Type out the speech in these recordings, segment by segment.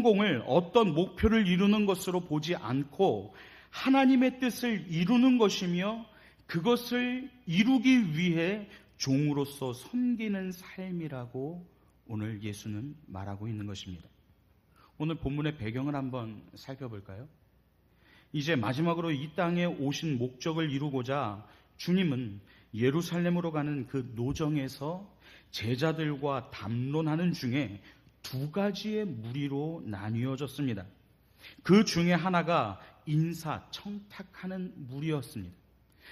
성공을 어떤 목표를 이루는 것으로 보지 않고 하나님의 뜻을 이루는 것이며 그것을 이루기 위해 종으로서 섬기는 삶이라고 오늘 예수는 말하고 있는 것입니다. 오늘 본문의 배경을 한번 살펴볼까요? 이제 마지막으로 이 땅에 오신 목적을 이루고자 주님은 예루살렘으로 가는 그 노정에서 제자들과 담론하는 중에 두 가지의 무리로 나뉘어졌습니다. 그 중에 하나가 인사청탁하는 무리였습니다.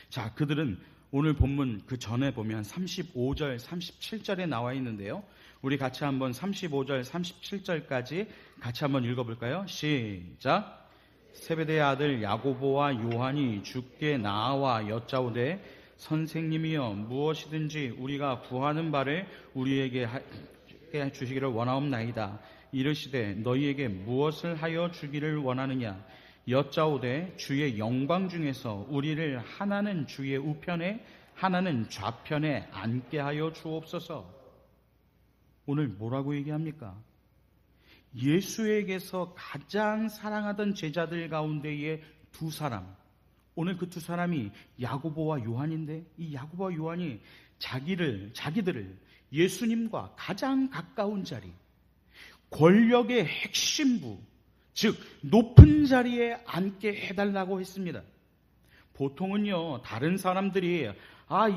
자, 그들은 오늘 본문 그 전에 보면 35절, 37절에 나와 있는데요. 우리 같이 한번 35절, 37절까지 같이 한번 읽어볼까요? 시작! 세베대의 아들 야고보와 요한이 주께 나와 여짜오되 선생님이여 무엇이든지 우리가 구하는 바를 우리에게 주시기를 원하옵나이다. 이르시되 너희에게 무엇을 하여 주기를 원하느냐? 여짜오되 주의 영광 중에서 우리를 하나는 주의 우편에 하나는 좌편에 앉게 하여 주옵소서. 오늘 뭐라고 얘기합니까? 예수에게서 가장 사랑하던 제자들 가운데의 두 사람, 오늘 그 두 사람이 야고보와 요한인데, 이 야고보와 요한이 자기들을 예수님과 가장 가까운 자리, 권력의 핵심부, 즉 높은 자리에 앉게 해달라고 했습니다. 보통은요, 다른 사람들이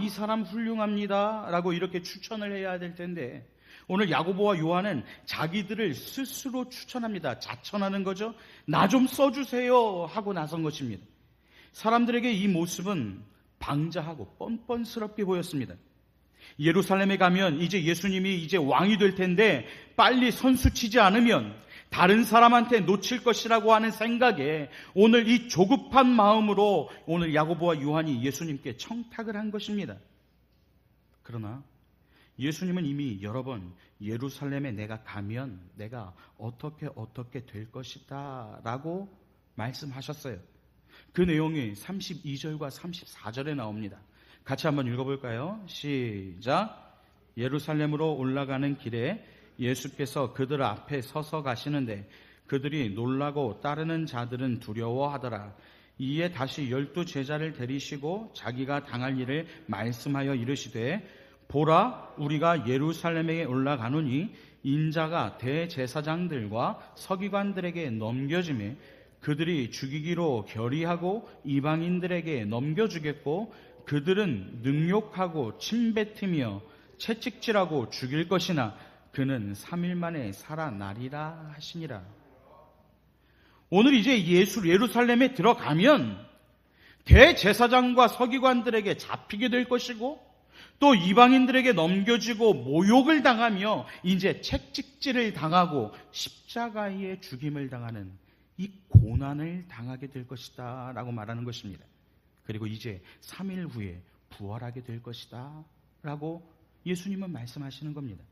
이 사람 훌륭합니다 라고 이렇게 추천을 해야 될 텐데, 오늘 야고보와 요한은 자기들을 스스로 추천합니다. 자천하는 거죠. 나 좀 써주세요 하고 나선 것입니다. 사람들에게 이 모습은 방자하고 뻔뻔스럽게 보였습니다. 예루살렘에 가면 이제 예수님이 이제 왕이 될 텐데 빨리 선수치지 않으면 다른 사람한테 놓칠 것이라고 하는 생각에 오늘 이 조급한 마음으로 오늘 야고보와 요한이 예수님께 청탁을 한 것입니다. 그러나 예수님은 이미 여러 번 예루살렘에 내가 가면 내가 어떻게 될 것이다 라고 말씀하셨어요. 그 내용이 32절과 34절에 나옵니다. 같이 한번 읽어볼까요? 시작! 예루살렘으로 올라가는 길에 예수께서 그들 앞에 서서 가시는데 그들이 놀라고 따르는 자들은 두려워하더라. 이에 다시 12 제자를 데리시고 자기가 당할 일을 말씀하여 이르시되 보라, 우리가 예루살렘에 올라가노니 인자가 대제사장들과 서기관들에게 넘겨지매 그들이 죽이기로 결의하고 이방인들에게 넘겨주겠고 그들은 능욕하고 침뱉으며 채찍질하고 죽일 것이나 그는 3일 만에 살아나리라 하시니라. 오늘 이제 예루살렘에 들어가면 대제사장과 서기관들에게 잡히게 될 것이고 또 이방인들에게 넘겨지고 모욕을 당하며 이제 채찍질을 당하고 십자가에 죽임을 당하는 이 고난을 당하게 될 것이다 라고 말하는 것입니다. 그리고 이제 3일 후에 부활하게 될 것이다 라고 예수님은 말씀하시는 겁니다.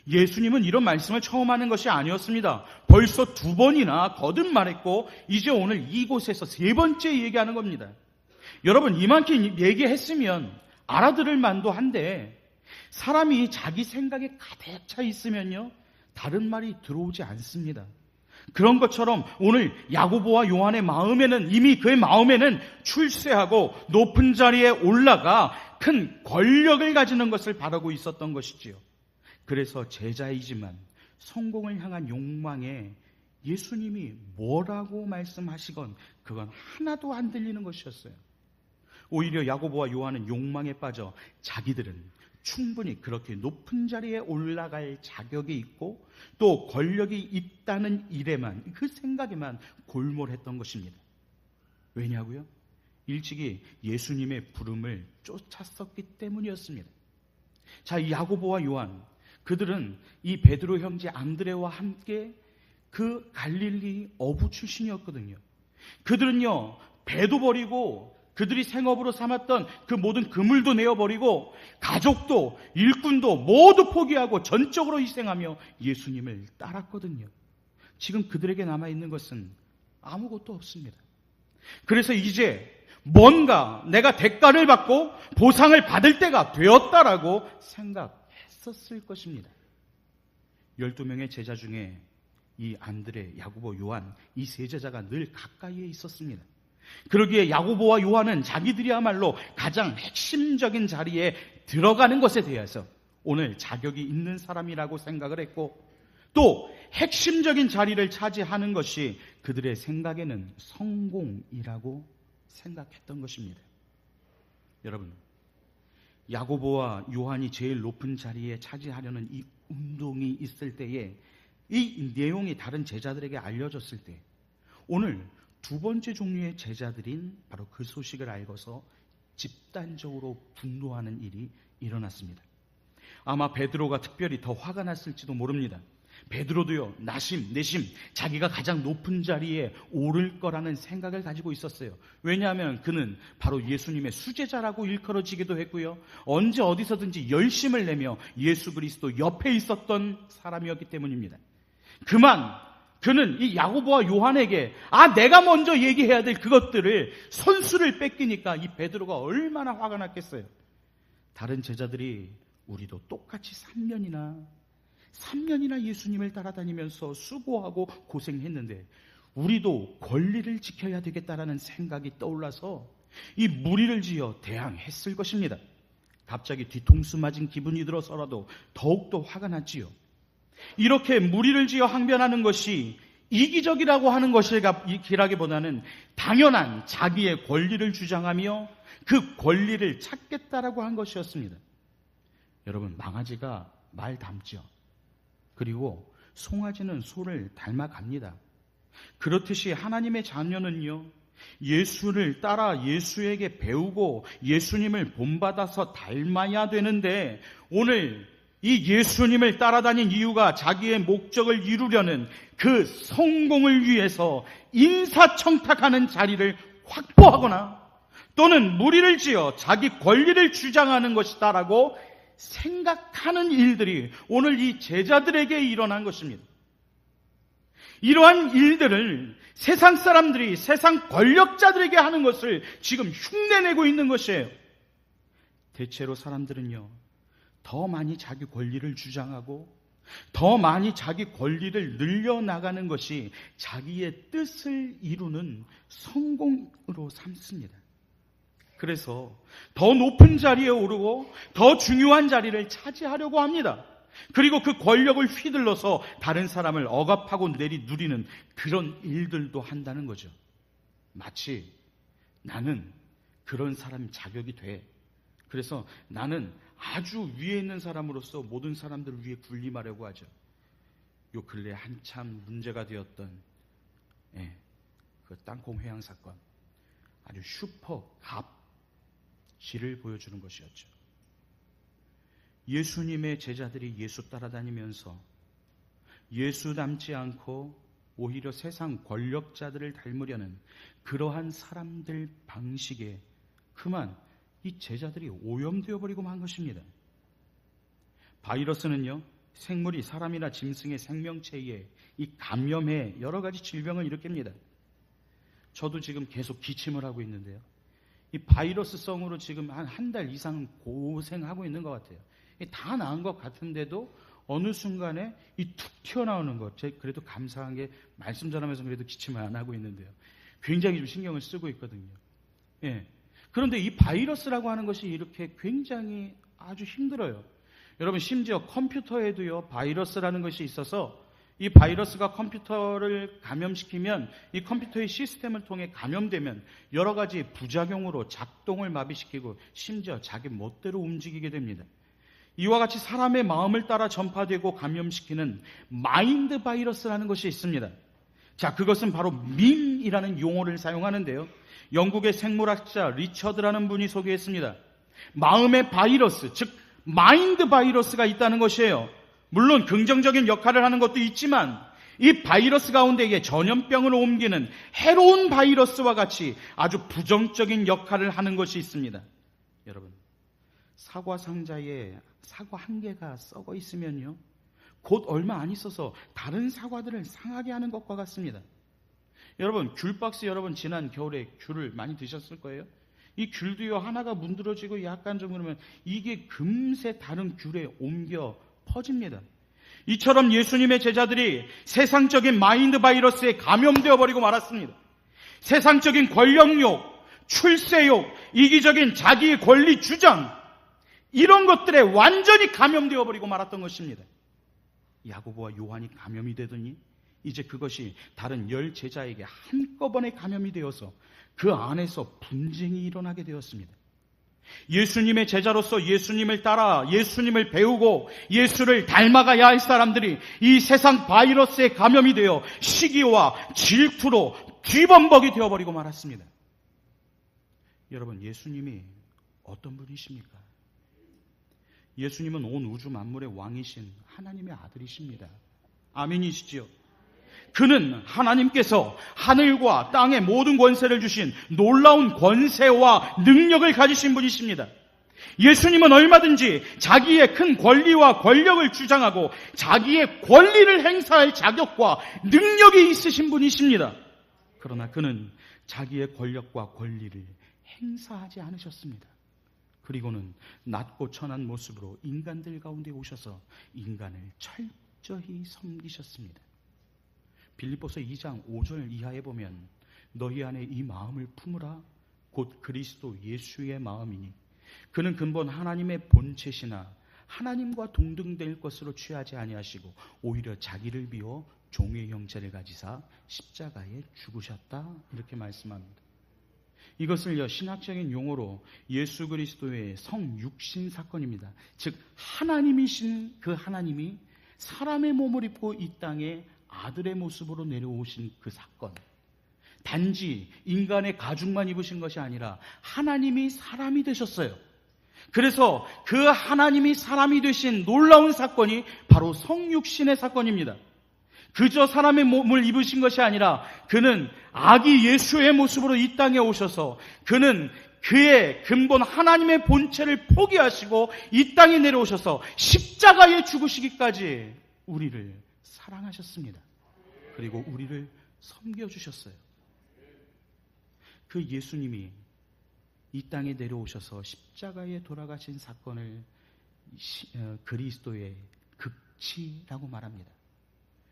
예수님은 이런 말씀을 처음 하는 것이 아니었습니다. 벌써 2번이나 거듭 말했고 이제 오늘 이곳에서 3번째 얘기하는 겁니다. 여러분, 이만큼 얘기했으면 알아들을 만도 한데 사람이 자기 생각에 가득 차 있으면요 다른 말이 들어오지 않습니다. 그런 것처럼 오늘 야고보와 요한의 마음에는 이미 그의 마음에는 출세하고 높은 자리에 올라가 큰 권력을 가지는 것을 바라고 있었던 것이지요. 그래서 제자이지만 성공을 향한 욕망에 예수님이 뭐라고 말씀하시건 그건 하나도 안 들리는 것이었어요. 오히려 야고보와 요한은 욕망에 빠져 자기들은 충분히 그렇게 높은 자리에 올라갈 자격이 있고 또 권력이 있다는 일에만, 그 생각에만 골몰했던 것입니다. 왜냐고요? 일찍이 예수님의 부름을 쫓았었기 때문이었습니다. 자, 이 야고보와 요한, 그들은 이 베드로 형제 안드레와 함께 그 갈릴리 어부 출신이었거든요. 그들은요 배도 버리고 그들이 생업으로 삼았던 그 모든 그물도 내어버리고 가족도 일꾼도 모두 포기하고 전적으로 희생하며 예수님을 따랐거든요. 지금 그들에게 남아있는 것은 아무것도 없습니다. 그래서 이제 뭔가 내가 대가를 받고 보상을 받을 때가 되었다라고 생각했었을 것입니다. 12명의 제자 중에 이 안드레, 야고보, 요한 이 세 제자가 늘 가까이에 있었습니다. 그러기에 야고보와 요한은 자기들이야말로 가장 핵심적인 자리에 들어가는 것에 대해서 오늘 자격이 있는 사람이라고 생각을 했고, 또 핵심적인 자리를 차지하는 것이 그들의 생각에는 성공이라고 생각했던 것입니다. 여러분, 야고보와 요한이 제일 높은 자리에 차지하려는 이 운동이 있을 때에 이 내용이 다른 제자들에게 알려졌을 때 오늘 두 번째 종류의 제자들인 바로 그 소식을 알고서 집단적으로 분노하는 일이 일어났습니다. 아마 베드로가 특별히 더 화가 났을지도 모릅니다. 베드로도요, 내심 자기가 가장 높은 자리에 오를 거라는 생각을 가지고 있었어요. 왜냐하면 그는 바로 예수님의 수제자라고 일컬어지기도 했고요, 언제 어디서든지 열심을 내며 예수 그리스도 옆에 있었던 사람이었기 때문입니다. 그는 이 야고보와 요한에게 내가 먼저 얘기해야 될 그것들을 선수를 뺏기니까 이 베드로가 얼마나 화가 났겠어요. 다른 제자들이 우리도 똑같이 3년이나 예수님을 따라다니면서 수고하고 고생했는데 우리도 권리를 지켜야 되겠다라는 생각이 떠올라서 이 무리를 지어 대항했을 것입니다. 갑자기 뒤통수 맞은 기분이 들어서라도 더욱더 화가 났지요. 이렇게 무리를 지어 항변하는 것이 이기적이라고 하는 것이라기보다는 당연한 자기의 권리를 주장하며 그 권리를 찾겠다라고 한 것이었습니다. 여러분, 망아지가 말 닮죠. 그리고 송아지는 소를 닮아갑니다. 그렇듯이 하나님의 자녀는요, 예수를 따라 예수에게 배우고 예수님을 본받아서 닮아야 되는데, 오늘 이 예수님을 따라다닌 이유가 자기의 목적을 이루려는 그 성공을 위해서 인사청탁하는 자리를 확보하거나 또는 무리를 지어 자기 권리를 주장하는 것이다라고 생각하는 일들이 오늘 이 제자들에게 일어난 것입니다. 이러한 일들을 세상 사람들이 세상 권력자들에게 하는 것을 지금 흉내내고 있는 것이에요. 대체로 사람들은요, 더 많이 자기 권리를 주장하고 더 많이 자기 권리를 늘려나가는 것이 자기의 뜻을 이루는 성공으로 삼습니다. 그래서 더 높은 자리에 오르고 더 중요한 자리를 차지하려고 합니다. 그리고 그 권력을 휘둘러서 다른 사람을 억압하고 누리는 그런 일들도 한다는 거죠. 마치 나는 그런 사람 자격이 돼. 그래서 나는 아주 위에 있는 사람으로서 모든 사람들을 위해 군림하려고 하죠. 요 근래 한참 문제가 되었던 그 땅콩 회항 사건, 아주 슈퍼 갑질을 보여주는 것이었죠. 예수님의 제자들이 예수 따라다니면서 예수 닮지 않고 오히려 세상 권력자들을 닮으려는 그러한 사람들 방식에 그만 이 제자들이 오염되어 버리고 만 것입니다. 바이러스는요, 생물이 사람이나 짐승의 생명체에 이 감염해 여러 가지 질병을 일으킵니다. 저도 지금 계속 기침을 하고 있는데요, 이 바이러스성으로 지금 한 달 이상 고생하고 있는 것 같아요. 다 나은 것 같은데도 어느 순간에 이 툭 튀어나오는 것, 제가 그래도 감사한 게 말씀 전하면서 그래도 기침을 안 하고 있는데요, 굉장히 좀 신경을 쓰고 있거든요. 그런데 이 바이러스라고 하는 것이 이렇게 굉장히 아주 힘들어요. 여러분, 심지어 컴퓨터에도요, 바이러스라는 것이 있어서 이 바이러스가 컴퓨터를 감염시키면 이 컴퓨터의 시스템을 통해 감염되면 여러 가지 부작용으로 작동을 마비시키고 심지어 자기 멋대로 움직이게 됩니다. 이와 같이 사람의 마음을 따라 전파되고 감염시키는 마인드 바이러스라는 것이 있습니다. 자, 그것은 바로 밈이라는 용어를 사용하는데요, 영국의 생물학자 리처드라는 분이 소개했습니다. 마음의 바이러스, 즉 마인드 바이러스가 있다는 것이에요. 물론 긍정적인 역할을 하는 것도 있지만 이 바이러스 가운데에 전염병을 옮기는 해로운 바이러스와 같이 아주 부정적인 역할을 하는 것이 있습니다. 여러분, 사과 상자에 사과 한 개가 썩어 있으면요, 곧 얼마 안 있어서 다른 사과들을 상하게 하는 것과 같습니다. 여러분, 귤박스, 여러분 지난 겨울에 귤을 많이 드셨을 거예요. 이 귤도요, 하나가 문드러지고 약간 좀 그러면 이게 금세 다른 귤에 옮겨 퍼집니다. 이처럼 예수님의 제자들이 세상적인 마인드 바이러스에 감염되어 버리고 말았습니다. 세상적인 권력욕, 출세욕, 이기적인 자기의 권리 주장, 이런 것들에 완전히 감염되어 버리고 말았던 것입니다. 야고보와 요한이 감염이 되더니 이제 그것이 다른 10 제자에게 한꺼번에 감염이 되어서 그 안에서 분쟁이 일어나게 되었습니다. 예수님의 제자로서 예수님을 따라 예수님을 배우고 예수를 닮아가야 할 사람들이 이 세상 바이러스에 감염이 되어 시기와 질투로 뒤범벅이 되어버리고 말았습니다. 여러분, 예수님이 어떤 분이십니까? 예수님은 온 우주 만물의 왕이신 하나님의 아들이십니다. 아멘이시지요? 그는 하나님께서 하늘과 땅의 모든 권세를 주신 놀라운 권세와 능력을 가지신 분이십니다. 예수님은 얼마든지 자기의 큰 권리와 권력을 주장하고 자기의 권리를 행사할 자격과 능력이 있으신 분이십니다. 그러나 그는 자기의 권력과 권리를 행사하지 않으셨습니다. 그리고는 낮고 천한 모습으로 인간들 가운데 오셔서 인간을 철저히 섬기셨습니다. 빌립보서 2장 5절 이하에 보면 너희 안에 이 마음을 품으라 곧 그리스도 예수의 마음이니 그는 근본 하나님의 본체시나 하나님과 동등될 것으로 취하지 아니하시고 오히려 자기를 비워 종의 형체를 가지사 십자가에 죽으셨다, 이렇게 말씀합니다. 이것을요, 신학적인 용어로 예수 그리스도의 성육신 사건입니다. 즉 하나님이신 그 하나님이 사람의 몸을 입고 이 땅에 아들의 모습으로 내려오신 그 사건, 단지 인간의 가죽만 입으신 것이 아니라 하나님이 사람이 되셨어요. 그래서 그 하나님이 사람이 되신 놀라운 사건이 바로 성육신의 사건입니다. 그저 사람의 몸을 입으신 것이 아니라 그는 아기 예수의 모습으로 이 땅에 오셔서 그는 그의 근본 하나님의 본체를 포기하시고 이 땅에 내려오셔서 십자가에 죽으시기까지 우리를 사랑하셨습니다. 그리고 우리를 섬겨주셨어요. 그 예수님이 이 땅에 내려오셔서 십자가에 돌아가신 사건을 그리스도의 극치라고 말합니다.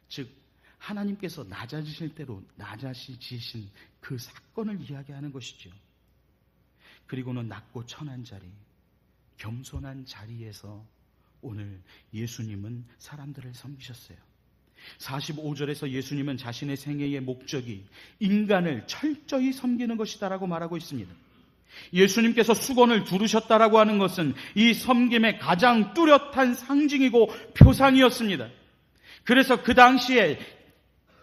즉 하나님께서 낮아지실 대로 낮아지신 그 사건을 이야기하는 것이죠. 그리고는 낮고 천한 자리, 겸손한 자리에서 오늘 예수님은 사람들을 섬기셨어요. 45절에서 예수님은 자신의 생애의 목적이 인간을 철저히 섬기는 것이다라고 말하고 있습니다. 예수님께서 수건을 두르셨다라고 하는 것은 이 섬김의 가장 뚜렷한 상징이고 표상이었습니다. 그래서 그 당시에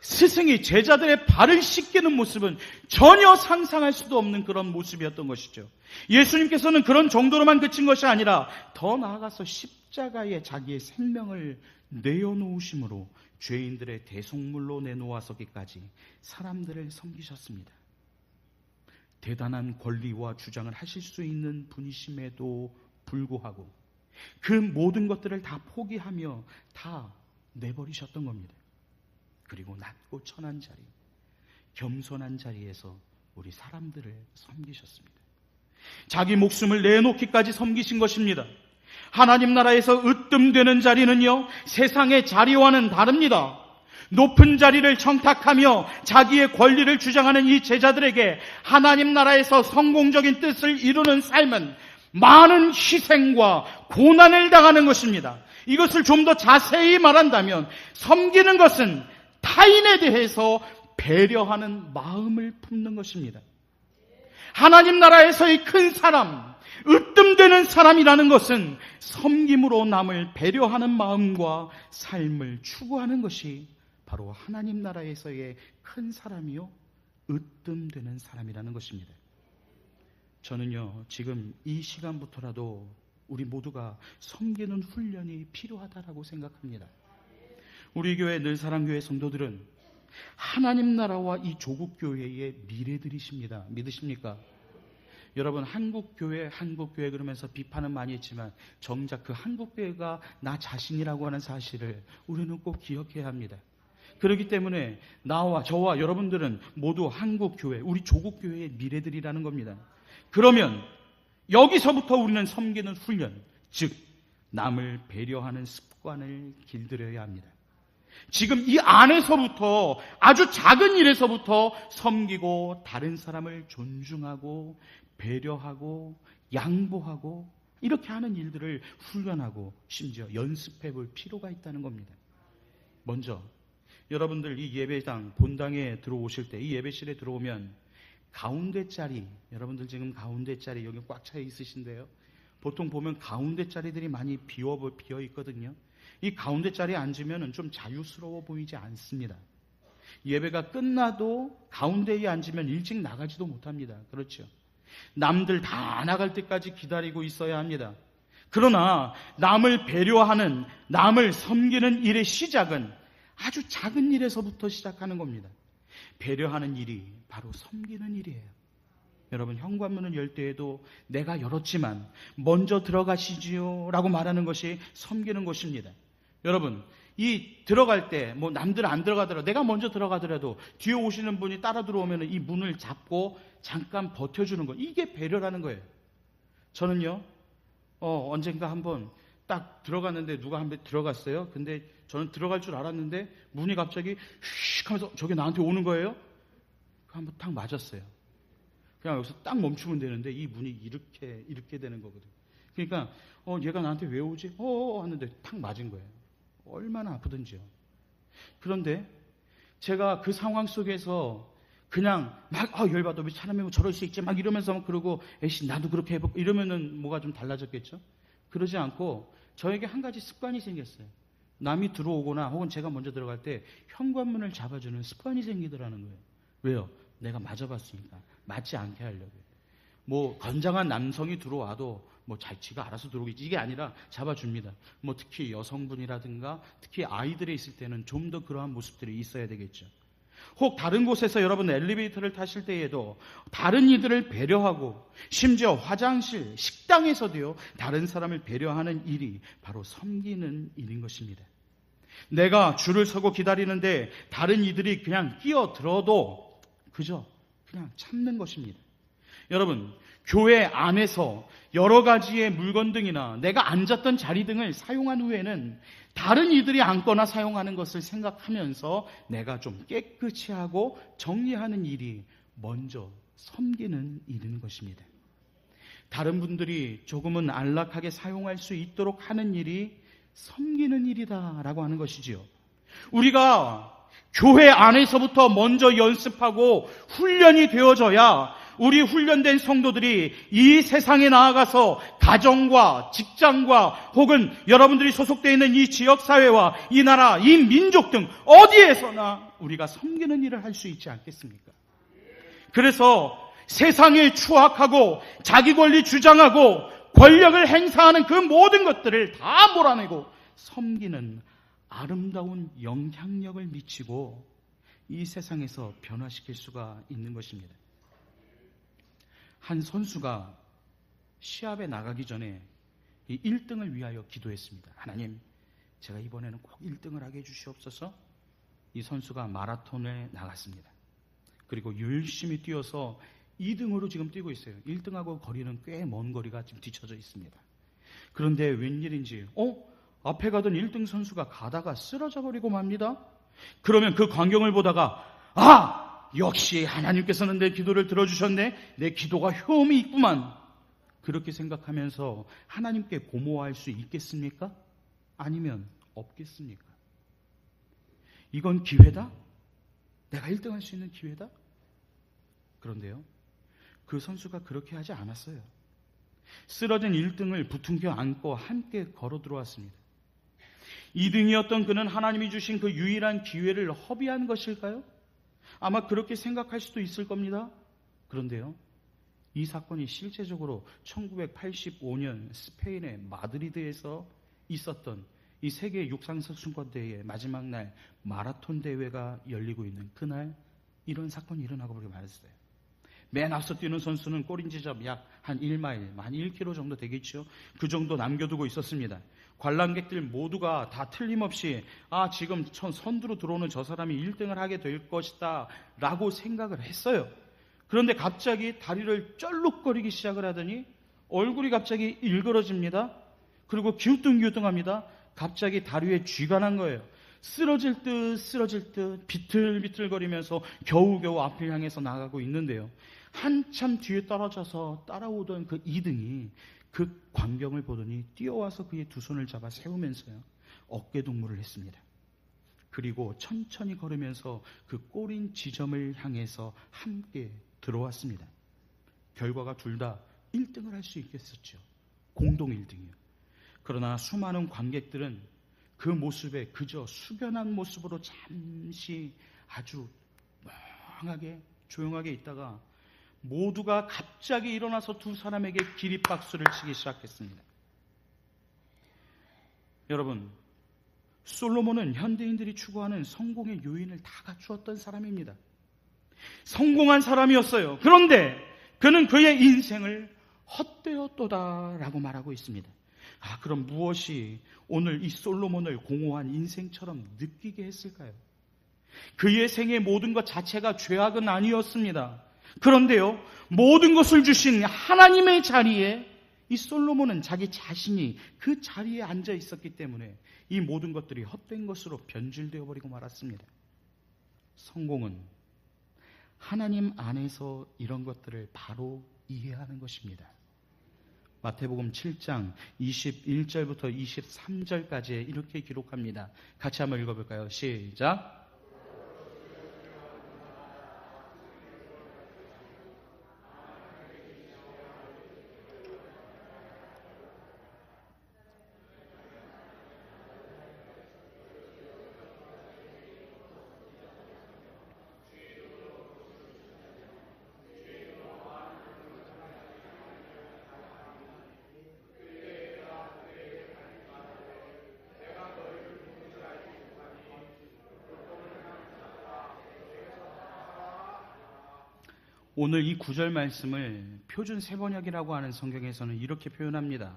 스승이 제자들의 발을 씻기는 모습은 전혀 상상할 수도 없는 그런 모습이었던 것이죠. 예수님께서는 그런 정도로만 그친 것이 아니라 더 나아가서 십자가에 자기의 생명을 내어놓으심으로 죄인들의 대속물로 내놓아서기까지 사람들을 섬기셨습니다. 대단한 권리와 주장을 하실 수 있는 분이심에도 불구하고 그 모든 것들을 다 포기하며 다 내버리셨던 겁니다. 그리고 낮고 천한 자리, 겸손한 자리에서 우리 사람들을 섬기셨습니다. 자기 목숨을 내놓기까지 섬기신 것입니다. 하나님 나라에서 으뜸되는 자리는요, 세상의 자리와는 다릅니다. 높은 자리를 청탁하며 자기의 권리를 주장하는 이 제자들에게 하나님 나라에서 성공적인 뜻을 이루는 삶은 많은 희생과 고난을 당하는 것입니다. 이것을 좀 더 자세히 말한다면 섬기는 것은 타인에 대해서 배려하는 마음을 품는 것입니다. 하나님 나라에서의 큰 사람, 으뜸되는 사람이라는 것은 섬김으로 남을 배려하는 마음과 삶을 추구하는 것이 바로 하나님 나라에서의 큰 사람이요, 으뜸되는 사람이라는 것입니다. 저는요, 지금 이 시간부터라도 우리 모두가 섬기는 훈련이 필요하다라고 생각합니다. 우리 교회 늘사랑교회 성도들은 하나님 나라와 이 조국 교회의 미래들이십니다. 믿으십니까? 여러분, 한국교회 그러면서 비판은 많이 했지만 정작 그 한국교회가 나 자신이라고 하는 사실을 우리는 꼭 기억해야 합니다. 그렇기 때문에 저와 여러분들은 모두 한국교회, 우리 조국교회의 미래들이라는 겁니다. 그러면 여기서부터 우리는 섬기는 훈련, 즉 남을 배려하는 습관, 습관을 길들여야 합니다. 지금 이 안에서부터, 아주 작은 일에서부터 섬기고 다른 사람을 존중하고 배려하고 양보하고 이렇게 하는 일들을 훈련하고 심지어 연습해 볼 필요가 있다는 겁니다. 먼저 여러분들 이 예배당 본당에 들어오실 때, 이 예배실에 들어오면 가운데 자리, 여러분들 지금 가운데 자리 여기 꽉 차 있으신데요, 보통 보면 가운데 자리들이 많이 비어 있거든요. 이 가운데 자리에 앉으면 좀 자유스러워 보이지 않습니다. 예배가 끝나도 가운데에 앉으면 일찍 나가지도 못합니다. 그렇죠? 남들 다 나갈 때까지 기다리고 있어야 합니다. 그러나 남을 배려하는, 남을 섬기는 일의 시작은 아주 작은 일에서부터 시작하는 겁니다. 배려하는 일이 바로 섬기는 일이에요. 여러분, 현관문을 열 때에도 내가 열었지만 먼저 들어가시지요 라고 말하는 것이 섬기는 것입니다. 여러분, 이 들어갈 때 뭐 남들 안 들어가더라도, 내가 먼저 들어가더라도 뒤에 오시는 분이 따라 들어오면 이 문을 잡고 잠깐 버텨주는 거, 이게 배려라는 거예요. 저는요, 언젠가 한번 딱 들어갔는데 누가 한 번 들어갔어요. 근데 저는 들어갈 줄 알았는데 문이 갑자기 휙 하면서 저게 나한테 오는 거예요. 한번 딱 맞았어요. 그냥 여기서 딱 멈추면 되는데 이 문이 이렇게 되는 거거든요. 그러니까 얘가 나한테 왜 오지? 하는데 탁 맞은 거예요. 얼마나 아프든지요. 그런데 제가 그 상황 속에서 그냥 막 열받아, 왜 사람이 뭐 저럴 수 있지 막 이러면서 막 그러고, 에이씨 나도 그렇게 해볼까 이러면은 뭐가 좀 달라졌겠죠. 그러지 않고 저에게 한 가지 습관이 생겼어요. 남이 들어오거나 혹은 제가 먼저 들어갈 때 현관문을 잡아주는 습관이 생기더라는 거예요. 왜요? 내가 맞아봤으니까 맞지 않게 하려고요. 뭐 건장한 남성이 들어와도 뭐 지가 알아서 들어오겠지, 이게 아니라 잡아줍니다. 뭐 특히 여성분이라든가 특히 아이들이 있을 때는 좀 더 그러한 모습들이 있어야 되겠죠. 혹 다른 곳에서 여러분 엘리베이터를 타실 때에도 다른 이들을 배려하고, 심지어 화장실, 식당에서도요, 다른 사람을 배려하는 일이 바로 섬기는 일인 것입니다. 내가 줄을 서고 기다리는데 다른 이들이 그냥 끼어들어도 그저 그냥 참는 것입니다. 여러분, 교회 안에서 여러 가지의 물건 등이나 내가 앉았던 자리 등을 사용한 후에는 다른 이들이 앉거나 사용하는 것을 생각하면서 내가 좀 깨끗이 하고 정리하는 일이 먼저 섬기는 일인 것입니다. 다른 분들이 조금은 안락하게 사용할 수 있도록 하는 일이 섬기는 일이다라고 하는 것이지요. 우리가 교회 안에서부터 먼저 연습하고 훈련이 되어져야 우리 훈련된 성도들이 이 세상에 나아가서 가정과 직장과 혹은 여러분들이 소속되어 있는 이 지역사회와 이 나라, 이 민족 등 어디에서나 우리가 섬기는 일을 할 수 있지 않겠습니까? 그래서 세상에 추악하고 자기 권리 주장하고 권력을 행사하는 그 모든 것들을 다 몰아내고 섬기는 아름다운 영향력을 미치고 이 세상에서 변화시킬 수가 있는 것입니다. 한 선수가 시합에 나가기 전에 이 1등을 위하여 기도했습니다. 하나님, 제가 이번에는 꼭 1등을 하게 해주시옵소서. 이 선수가 마라톤에 나갔습니다. 그리고 열심히 뛰어서 2등으로 지금 뛰고 있어요. 1등하고 거리는 꽤 먼 거리가 지금 뒤쳐져 있습니다. 그런데 웬일인지 앞에 가던 1등 선수가 가다가 쓰러져 버리고 맙니다. 그러면 그 광경을 보다가 역시 하나님께서는 내 기도를 들어주셨네, 내 기도가 효험이 있구만, 그렇게 생각하면서 하나님께 고마워할 수 있겠습니까? 아니면 없겠습니까? 이건 기회다? 내가 1등 할 수 있는 기회다? 그런데요, 그 선수가 그렇게 하지 않았어요. 쓰러진 1등을 부둥켜 안고 함께 걸어 들어왔습니다. 2등이었던 그는 하나님이 주신 그 유일한 기회를 허비한 것일까요? 아마 그렇게 생각할 수도 있을 겁니다. 그런데요, 이 사건이 실제적으로 1985년 스페인의 마드리드에서 있었던 이 세계 육상선수권대회의 마지막 날 마라톤 대회가 열리고 있는 그날 이런 사건이 일어나고 버리고 말았어요. 맨 앞서 뛰는 선수는 꼬린지점 약 한 1마일, 한 1km 정도 되겠죠. 그 정도 남겨두고 있었습니다. 관람객들 모두가 다 틀림없이 지금 선두로 들어오는 저 사람이 1등을 하게 될 것이다 라고 생각을 했어요. 그런데 갑자기 다리를 쩔룩거리기 시작을 하더니 얼굴이 갑자기 일그러집니다. 그리고 기우뚱기우뚱합니다. 갑자기 다리에 쥐가 난 거예요. 쓰러질 듯 비틀비틀거리면서 겨우겨우 앞을 향해서 나가고 있는데요. 한참 뒤에 떨어져서 따라오던 그 2등이 그 광경을 보더니 뛰어와서 그의 두 손을 잡아 세우면서요, 어깨 동무를 했습니다. 그리고 천천히 걸으면서 그 꼬린 지점을 향해서 함께 들어왔습니다. 결과가 둘 다 1등을 할 수 있겠었죠. 공동 1등이요. 그러나 수많은 관객들은 그 모습에 그저 숙연한 모습으로 잠시 아주 멍하게 조용하게 있다가 모두가 갑자기 일어나서 두 사람에게 기립박수를 치기 시작했습니다. 여러분, 솔로몬은 현대인들이 추구하는 성공의 요인을 다 갖추었던 사람입니다. 성공한 사람이었어요. 그런데 그는 그의 인생을 헛되었도다라고 말하고 있습니다. 그럼 무엇이 오늘 이 솔로몬을 공허한 인생처럼 느끼게 했을까요? 그의 생의 모든 것 자체가 죄악은 아니었습니다. 그런데요, 모든 것을 주신 하나님의 자리에 이 솔로몬은 자기 자신이 그 자리에 앉아 있었기 때문에 이 모든 것들이 헛된 것으로 변질되어 버리고 말았습니다. 성공은 하나님 안에서 이런 것들을 바로 이해하는 것입니다. 마태복음 7장 21절부터 23절까지 이렇게 기록합니다. 같이 한번 읽어볼까요? 시작. 오늘 이 9절 말씀을 표준 세번역이라고 하는 성경에서는 이렇게 표현합니다.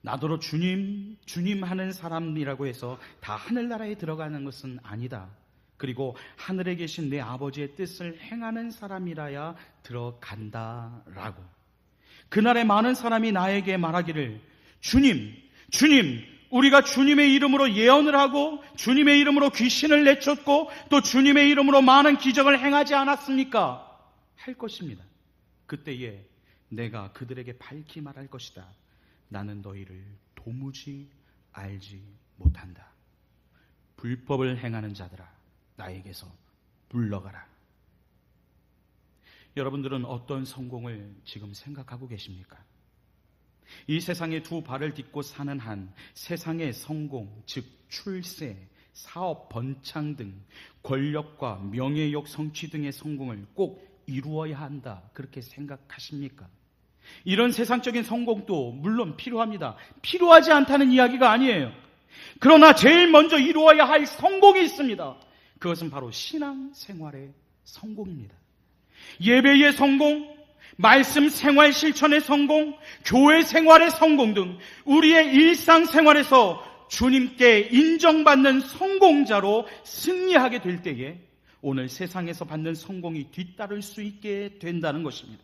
나더러 주님 하는 사람이라고 해서 다 하늘나라에 들어가는 것은 아니다. 그리고 하늘에 계신 내 아버지의 뜻을 행하는 사람이라야 들어간다라고. 그날에 많은 사람이 나에게 말하기를 주님 우리가 주님의 이름으로 예언을 하고 주님의 이름으로 귀신을 내쫓고 또 주님의 이름으로 많은 기적을 행하지 않았습니까? 할 것입니다. 그때에 내가 그들에게 밝히 말할 것이다. 나는 너희를 도무지 알지 못한다. 불법을 행하는 자들아, 나에게서 물러가라. 여러분들은 어떤 성공을 지금 생각하고 계십니까? 이 세상에 두 발을 딛고 사는 한 세상의 성공, 즉 출세, 사업 번창 등 권력과 명예욕 성취 등의 성공을 꼭 이루어야 한다, 그렇게 생각하십니까? 이런 세상적인 성공도 물론 필요합니다. 필요하지 않다는 이야기가 아니에요. 그러나 제일 먼저 이루어야 할 성공이 있습니다. 그것은 바로 신앙생활의 성공입니다. 예배의 성공, 말씀 생활 실천의 성공, 교회 생활의 성공 등 우리의 일상생활에서 주님께 인정받는 성공자로 승리하게 될 때에 오늘 세상에서 받는 성공이 뒤따를 수 있게 된다는 것입니다.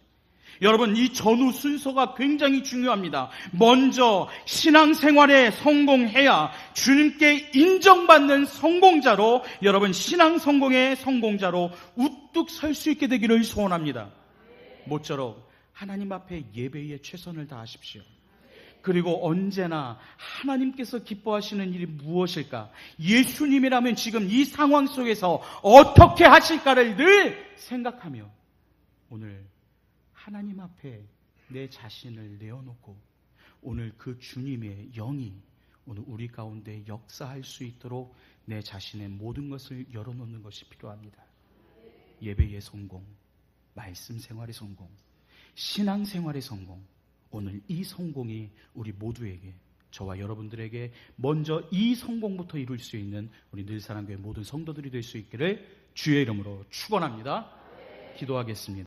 여러분, 이 전후 순서가 굉장히 중요합니다. 먼저 신앙생활에 성공해야 주님께 인정받는 성공자로, 여러분 신앙 성공의 성공자로 우뚝 설 수 있게 되기를 소원합니다. 모쪼록 하나님 앞에 예배에 최선을 다하십시오. 그리고 언제나 하나님께서 기뻐하시는 일이 무엇일까? 예수님이라면 지금 이 상황 속에서 어떻게 하실까를 늘 생각하며 오늘 하나님 앞에 내 자신을 내어놓고 오늘 그 주님의 영이 오늘 우리 가운데 역사할 수 있도록 내 자신의 모든 것을 열어놓는 것이 필요합니다. 예배의 성공, 말씀 생활의 성공, 신앙 생활의 성공, 오늘 이 성공이 우리 모두에게, 저와 여러분들에게 먼저 이 성공부터 이룰 수 있는 우리 늘사랑교회 모든 성도들이 될 수 있기를 주의 이름으로 축원합니다. 기도하겠습니다.